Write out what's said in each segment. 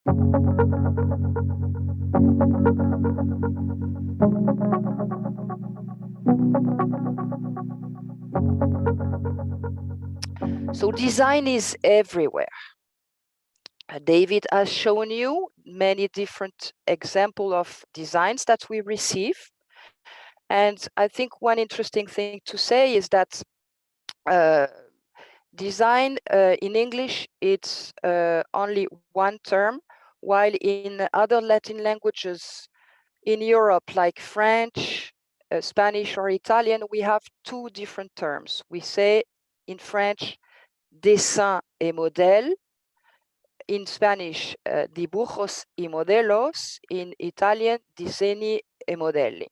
So design is everywhere. David has shown you many different examples of designs that we receive. And I think one interesting thing to say is that design in English, it's only one term, while in other Latin languages in Europe, like French, Spanish, or Italian, we have two different terms. We say in French, dessin et modèle. In Spanish, dibujos y modelos. In Italian, disegni e modelli.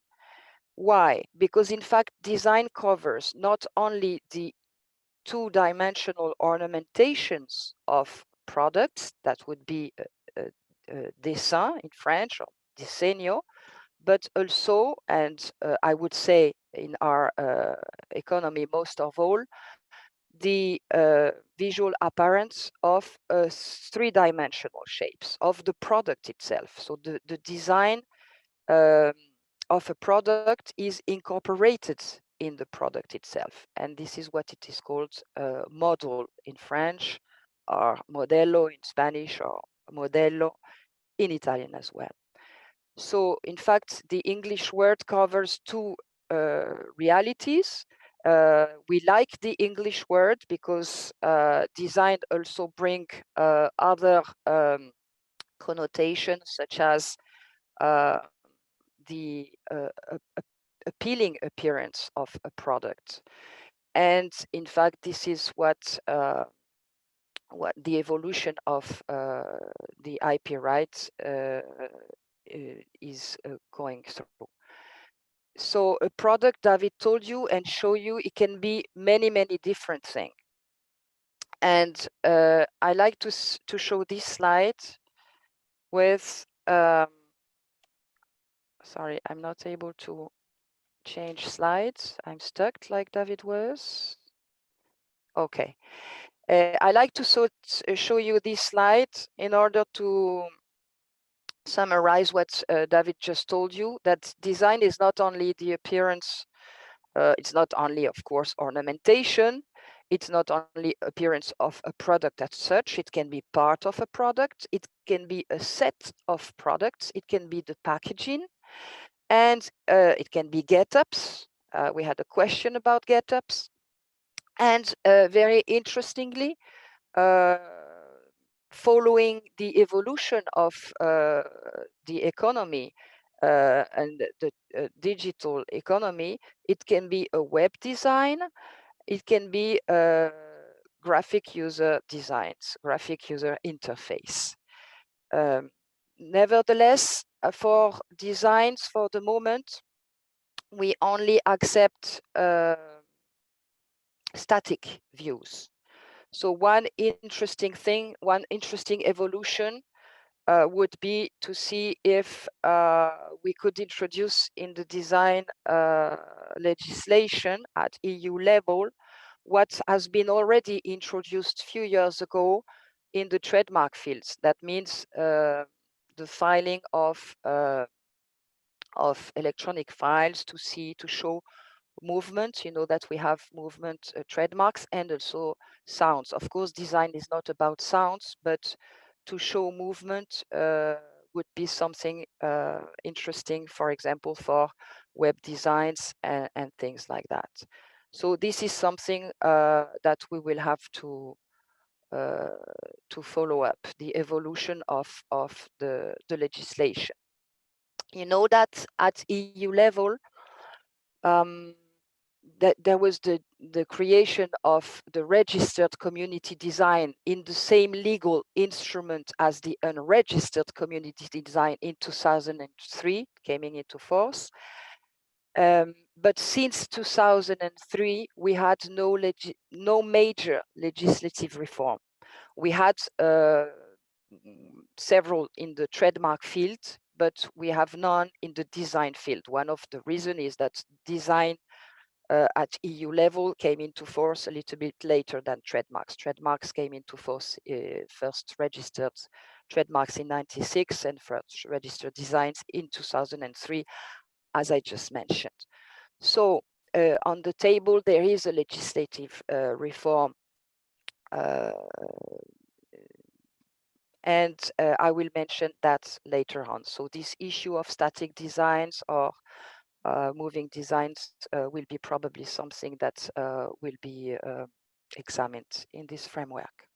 Why? Because in fact, design covers not only the two-dimensional ornamentations of products, that would be dessin in French or disegno, but also, and I would say in our economy most of all, the visual appearance of three-dimensional shapes of the product itself. So the design of a product is incorporated in the product itself. And this is what it is called model in French, or modello in Spanish, or modello in Italian as well. So in fact, the English word covers two realities. We like the English word because design also bring other connotations, such as the appealing appearance of a product. And in fact, this is what the evolution of the IP rights is going through. So a product, David told you and show you, it can be many, many different things. And I like to show this slide with, sorry, I'm not able to change slides. I'm stuck like David was. Okay. I like to show you this slide in order to summarize what David just told you, that design is not only the appearance, it's not only, of course, ornamentation, it's not only appearance of a product as such, it can be part of a product, it can be a set of products, it can be the packaging, and it can be get-ups. We had a question about get-ups. And very interestingly, following the evolution of the economy and the digital economy, it can be a web design, it can be graphic user designs, graphic user interface. Nevertheless, for designs for the moment, we only accept static views. So one interesting thing, one interesting evolution would be to see if we could introduce in the design legislation at EU level what has been already introduced a few years ago in the trademark fields. That means the filing of electronic files to show movement. You know that we have movement trademarks and also sounds. Of course, design is not about sounds, but to show movement would be something interesting, for example, for web designs and things like that. So this is something that we will have to follow up, the evolution of the legislation. You know that at EU level, that there was the creation of the registered community design in the same legal instrument as the unregistered community design in 2003, coming into force. But since 2003, we had no major legislative reform. We had several in the trademark field, but we have none in the design field. One of the reasons is that design at EU level came into force a little bit later than trademarks. Trademarks came into force, first registered trademarks in 96 and first registered designs in 2003, as I just mentioned. So on the table, there is a legislative reform, and I will mention that later on. So this issue of static designs or moving designs will be probably something that will be examined in this framework.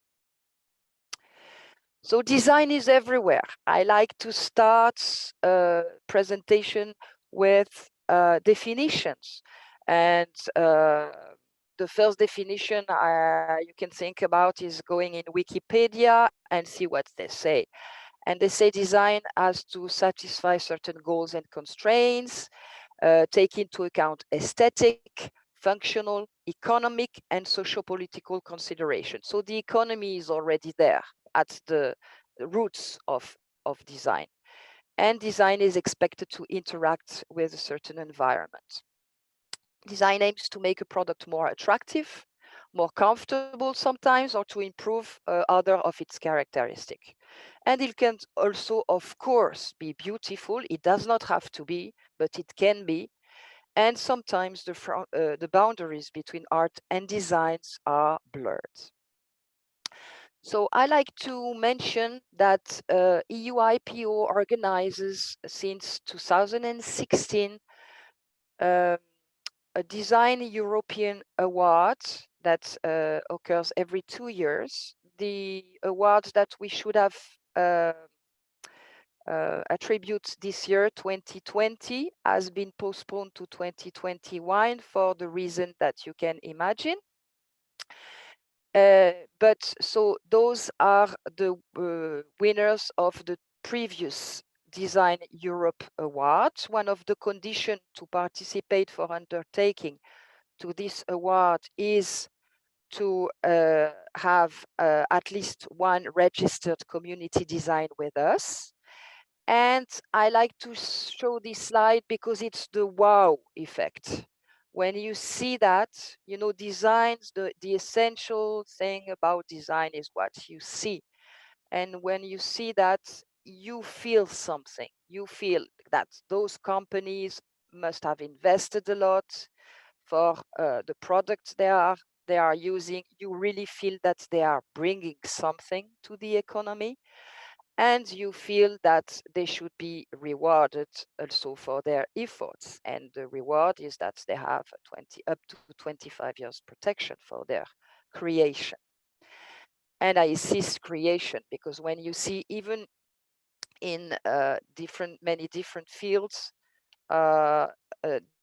So design is everywhere. I like to start a presentation with definitions. And the first definition you can think about is going in Wikipedia and see what they say. And they say design has to satisfy certain goals and constraints, take into account aesthetic, functional, economic, and socio-political considerations. So the economy is already there at the roots of design. And design is expected to interact with a certain environment. Design aims to make a product more attractive, more comfortable sometimes, or to improve other of its characteristics. And it can also, of course, be beautiful. It does not have to be, but it can be. And sometimes the boundaries between art and designs are blurred. So I like to mention that EUIPO organizes since 2016 a Design European Award that occurs every 2 years. The award that we should have attribute this year, 2020, has been postponed to 2021 for the reason that you can imagine. But so those are the winners of the previous Design Europe Awards. One of the conditions to participate for undertaking to this award is to have at least one registered community design with us. And I like to show this slide because it's the wow effect. When you see that, you know, designs, the essential thing about design is what you see. And when you see that, you feel something. You feel that those companies must have invested a lot for the products they are using. You really feel that they are bringing something to the economy, and you feel that they should be rewarded also for their efforts. And the reward is that they have up to 25 years protection for their creation. And I insist creation, because when you see even in many different fields,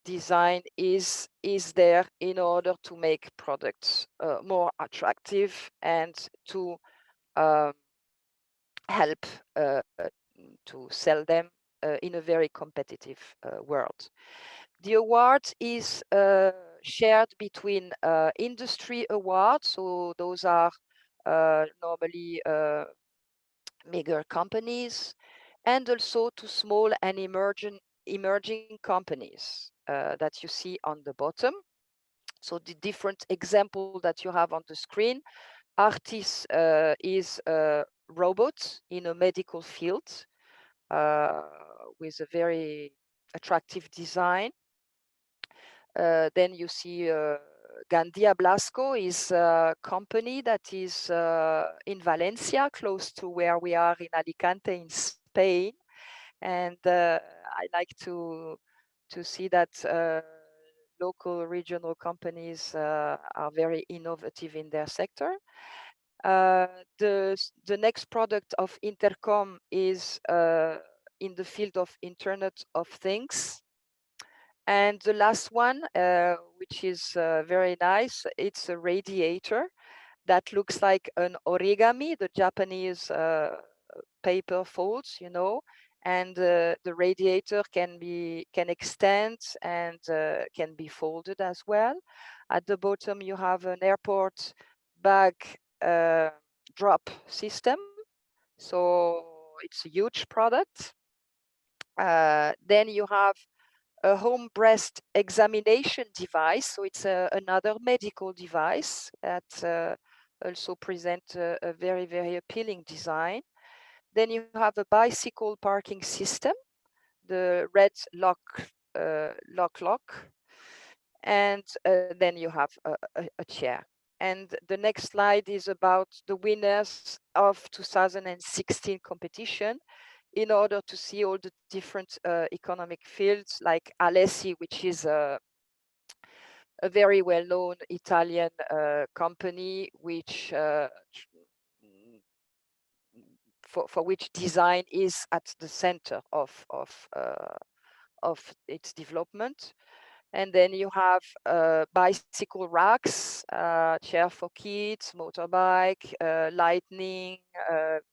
design is there in order to make products more attractive and to help to sell them in a very competitive world. The award is shared between industry awards, so those are normally bigger companies, and also to small and emerging companies that you see on the bottom. So the different example that you have on the screen, Artis is a robot in a medical field with a very attractive design. Then you see Gandia Blasco is a company that is in Valencia, close to where we are in Alicante in Spain. And I like to see that local regional companies are very innovative in their sector. The next product of Intercom is in the field of Internet of Things. And the last one, which is very nice, it's a radiator that looks like an origami, the Japanese paper folds, you know, and the radiator can extend and can be folded as well. At the bottom, you have an airport bag drop system. So it's a huge product. Then you have a home breast examination device. So it's another medical device that also presents a very, very appealing design. Then you have a bicycle parking system, the red lock. And then you have a chair. And the next slide is about the winners of 2016 competition, in order to see all the different economic fields, like Alessi, which is a very well-known Italian company, which for which design is at the center of its development. And then you have bicycle racks, chair for kids, motorbike, lighting,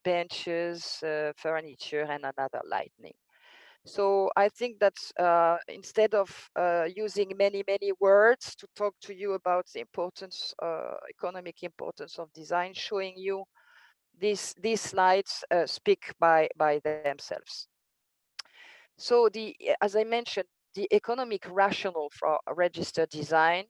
benches, furniture, and another lighting. So I think that instead of using many words to talk to you about the importance, economic importance of design, showing you these slides speak by themselves. So as I mentioned, the economic rationale for registered design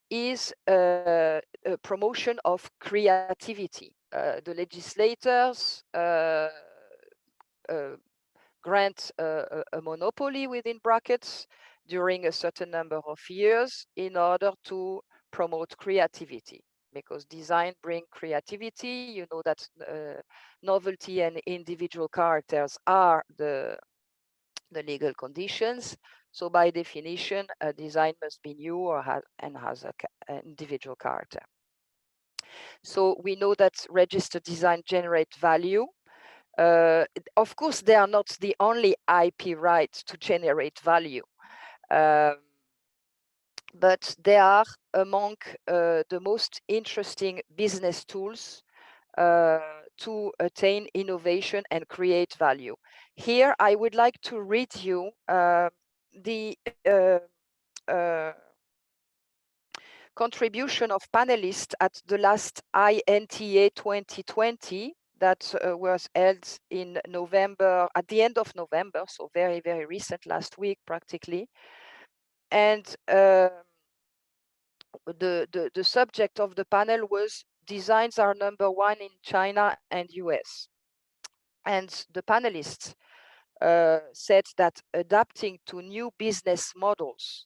is a promotion of creativity. The legislators grant a monopoly within brackets during a certain number of years in order to promote creativity, because design brings creativity. You know that novelty and individual characters are the legal conditions. So by definition, a design must be new or has an individual character. So we know that registered design generates value. Of course, they are not the only IP rights to generate value, but they are among the most interesting business tools to attain innovation and create value. Here, I would like to read you the contribution of panelists at the last INTA 2020 that was held in November, at the end of November, so very, very recent, last week practically. And the subject of the panel was designs are #1 in China and US. And the panelists said that adapting to new business models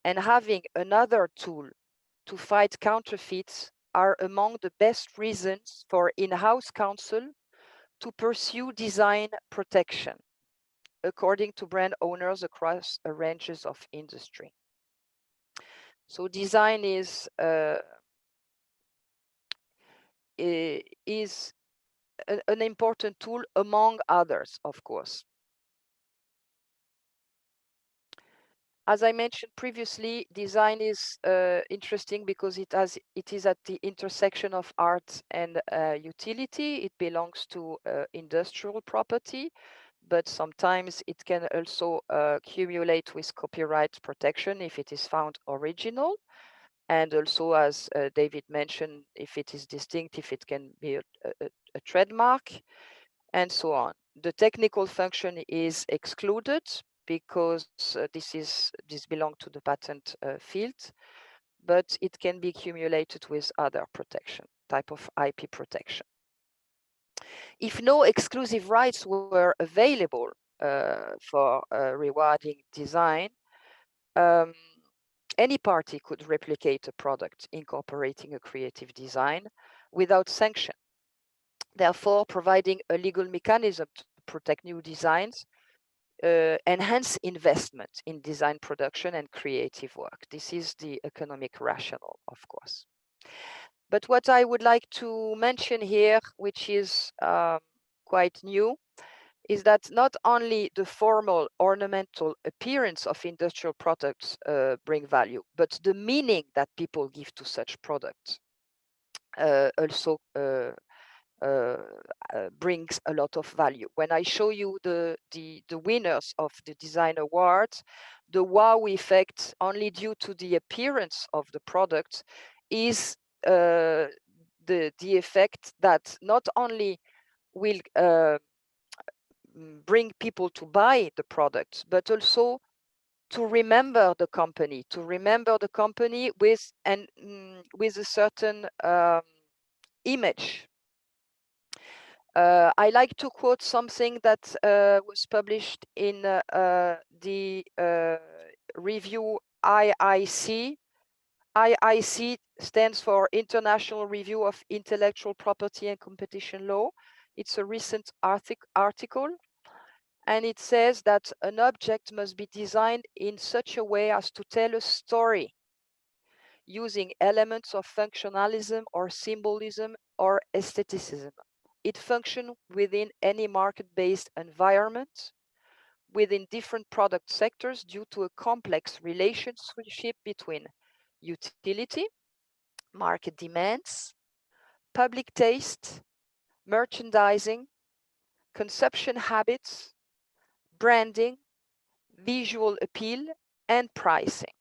and having another tool to fight counterfeits are among the best reasons for in-house counsel to pursue design protection, according to brand owners across a ranges of industry. So design is an important tool among others, of course. As I mentioned previously, design is interesting because it is at the intersection of art and utility. It belongs to industrial property, but sometimes it can also accumulate with copyright protection if it is found original. And also, as David mentioned, if it is distinctive, it can be a trademark, and so on. The technical function is excluded because this belongs to the patent field, but it can be accumulated with other protection, type of IP protection. If no exclusive rights were available for rewarding design, any party could replicate a product incorporating a creative design without sanction, therefore providing a legal mechanism to protect new designs, enhance investment in design production and creative work. This is the economic rationale, of course. But what I would like to mention here, which is quite new, is that not only the formal ornamental appearance of industrial products bring value, but the meaning that people give to such products also brings a lot of value. When I show you the winners of the design awards, the wow effect, only due to the appearance of the product, is the effect that not only will bring people to buy the product, but also to remember the company, with with a certain image. I like to quote something that was published in the review IIC. IIC stands for International Review of Intellectual Property and Competition Law. It's a recent article, and it says that an object must be designed in such a way as to tell a story, using elements of functionalism or symbolism or aestheticism. It functions within any market-based environment, within different product sectors due to a complex relationship between utility, market demands, public taste, merchandising, consumption habits, branding, visual appeal, and pricing.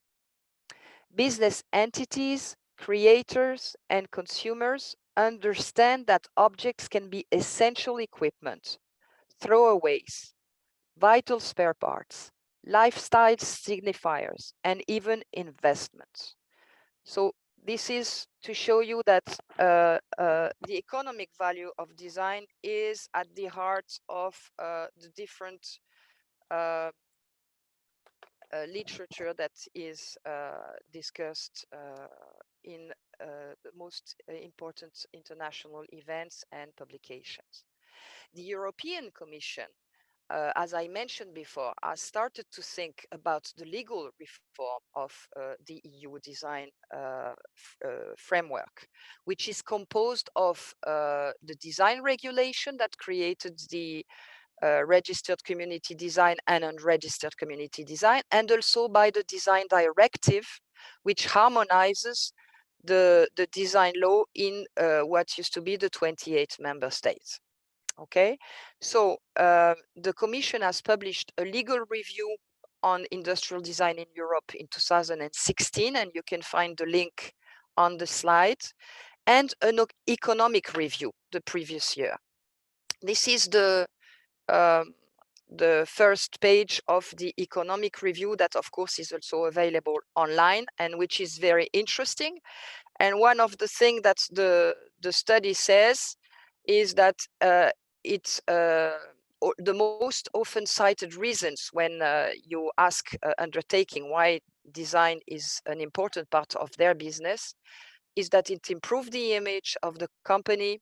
Business entities, creators, and consumers understand that objects can be essential equipment, throwaways, vital spare parts, lifestyle signifiers, and even investments. So this is to show you that the economic value of design is at the heart of the different literature that is discussed in the most important international events and publications. The European Commission, as I mentioned before, has started to think about the legal reform of the EU design framework, which is composed of the design regulation that created the registered community design and unregistered community design, and also by the design directive, which harmonizes the design law in what used to be the 28 member states. Okay, so the Commission has published a legal review on industrial design in Europe in 2016, and you can find the link on the slide, and an economic review the previous year. This is the first page of the economic review that, of course, is also available online and which is very interesting. And one of the things that the study says is that it's the most often cited reasons when you ask undertaking why design is an important part of their business is that it improves the image of the company,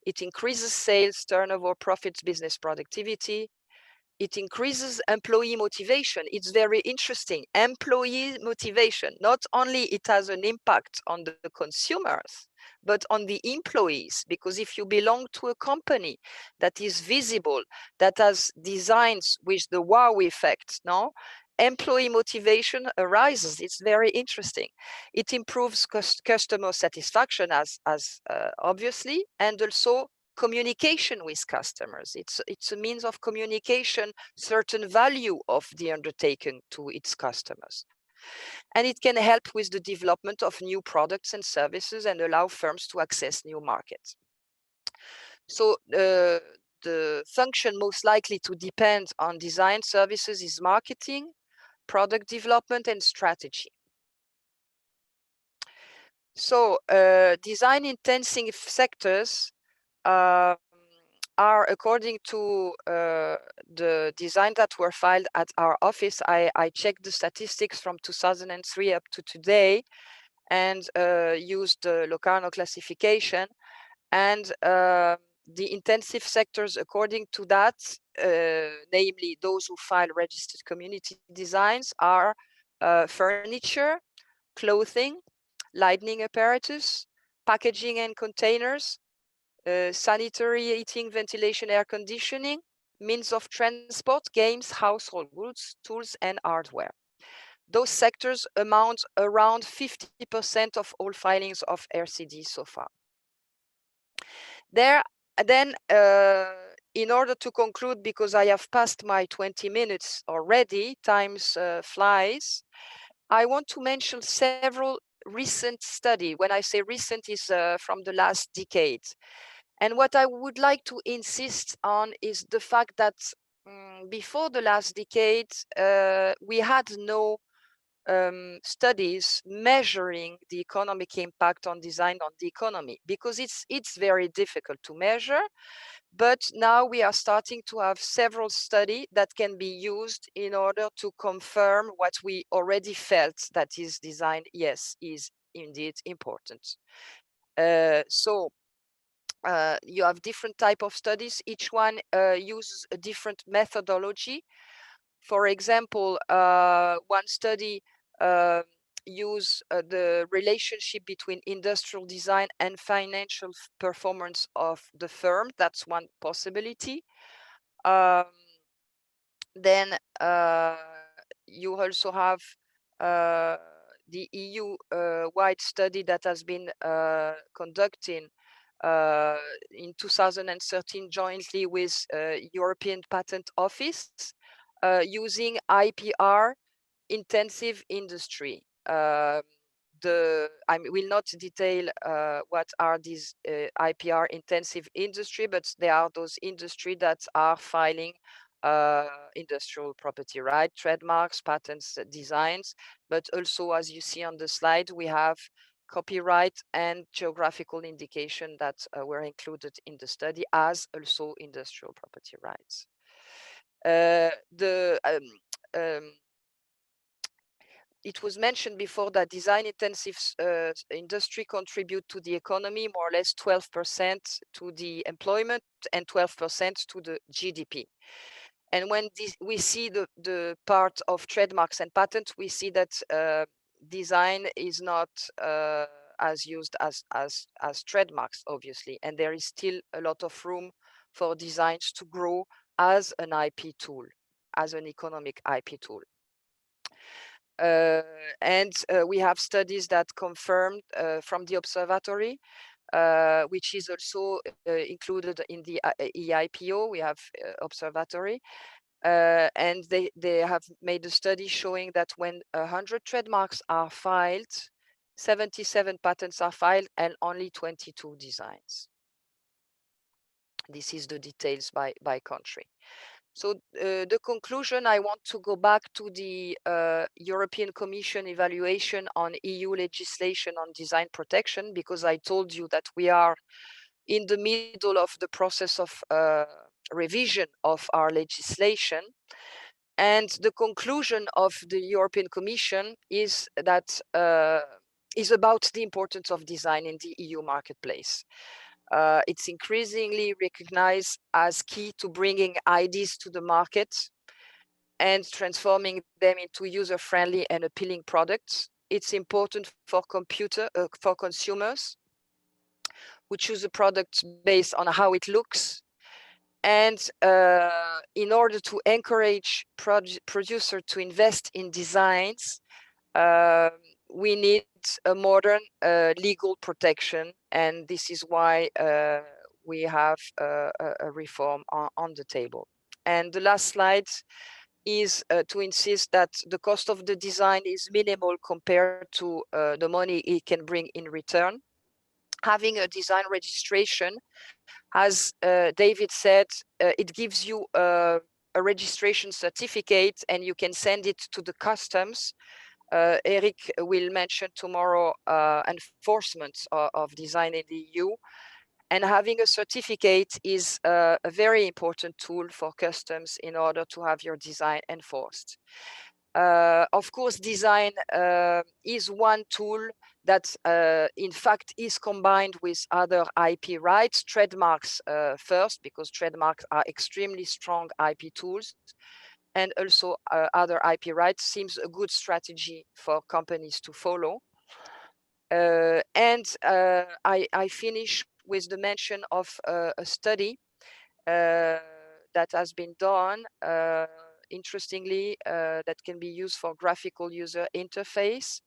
it increases sales, turnover, profits, business productivity, it increases employee motivation. It's very interesting. Employee motivation, not only it has an impact on the consumers, but on the employees, because if you belong to a company that is visible, that has designs with the wow effect, no? Employee motivation arises. It's very interesting. It improves customer satisfaction as obviously, and also communication with customers. It's a means of communication, certain value of the undertaking to its customers. And it can help with the development of new products and services and allow firms to access new markets. So the function most likely to depend on design services is marketing, product development, and strategy. So design intensive sectors are, according to the design that were filed at our office, I checked the statistics from 2003 up to today and used the Locarno classification. And the intensive sectors, according to that, namely those who file registered community designs, are furniture, clothing, lighting apparatus, packaging and containers, sanitary, heating, ventilation, air conditioning, means of transport, games, household goods, tools, and hardware. Those sectors amount around 50% of all filings of RCD so far. Then, in order to conclude, because I have passed my 20 minutes already, time flies, I want to mention several recent studies. When I say recent, is from the last decade. And what I would like to insist on is the fact that before the last decade, we had no studies measuring the economic impact on design on the economy, because it's very difficult to measure. But now we are starting to have several studies that can be used in order to confirm what we already felt, that is design, yes, is indeed important. So you have different type of studies. Each one uses a different methodology. For example, one study use the relationship between industrial design and financial performance of the firm. That's one possibility. Then you also have the EU-wide study that has been conducting in 2013 jointly with European Patent Office using IPR intensive industry. I will not detail what are these IPR intensive industry, but they are those industry that are filing industrial property right, trademarks, patents, designs, but also, as you see on the slide, we have copyright and geographical indication that were included in the study, as also industrial property rights. It was mentioned before that design intensive industry contribute to the economy more or less 12% to the employment and 12% to the GDP. And when we see the part of trademarks and patents, we see that design is not as used as trademarks, obviously. And there is still a lot of room for designs to grow as an IP tool, as an economic IP tool. And we have studies that confirmed from the observatory, which is also included in the EUIPO. We have observatory, and they have made a study showing that when 100 trademarks are filed, 77 patents are filed and only 22 designs. This is the details by country. So the conclusion, I want to go back to the European Commission evaluation on EU legislation on design protection, because I told you that we are in the middle of the process of revision of our legislation. And the conclusion of the European Commission is that is about the importance of design in the EU marketplace. It's increasingly recognized as key to bringing ideas to the market and transforming them into user-friendly and appealing products. It's important for consumers who choose a product based on how it looks. And in order to encourage producers to invest in designs, we need a modern legal protection, and this is why we have a reform on the table. And the last slide is to insist that the cost of the design is minimal compared to the money it can bring in return. Having a design registration, as David said, it gives you a registration certificate and you can send it to the customs. Eric will mention tomorrow enforcement of design in the EU. And having a certificate is a very important tool for customs in order to have your design enforced. Of course, design is one tool that in fact is combined with other IP rights, trademarks first, because trademarks are extremely strong IP tools, and also other IP rights seems a good strategy for companies to follow. And I finish with the mention of a study that has been done, interestingly, that can be used for graphical user interface,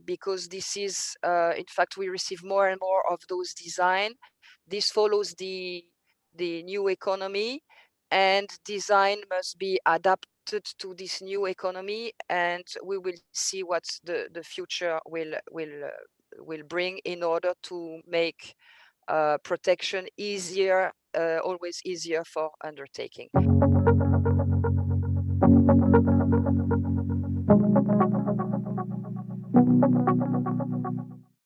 because this is, in fact, we receive more and more of those design. This follows the new economy, and design must be adapted to this new economy, and we will see what the future will bring in order to make protection easier always easier for undertaking.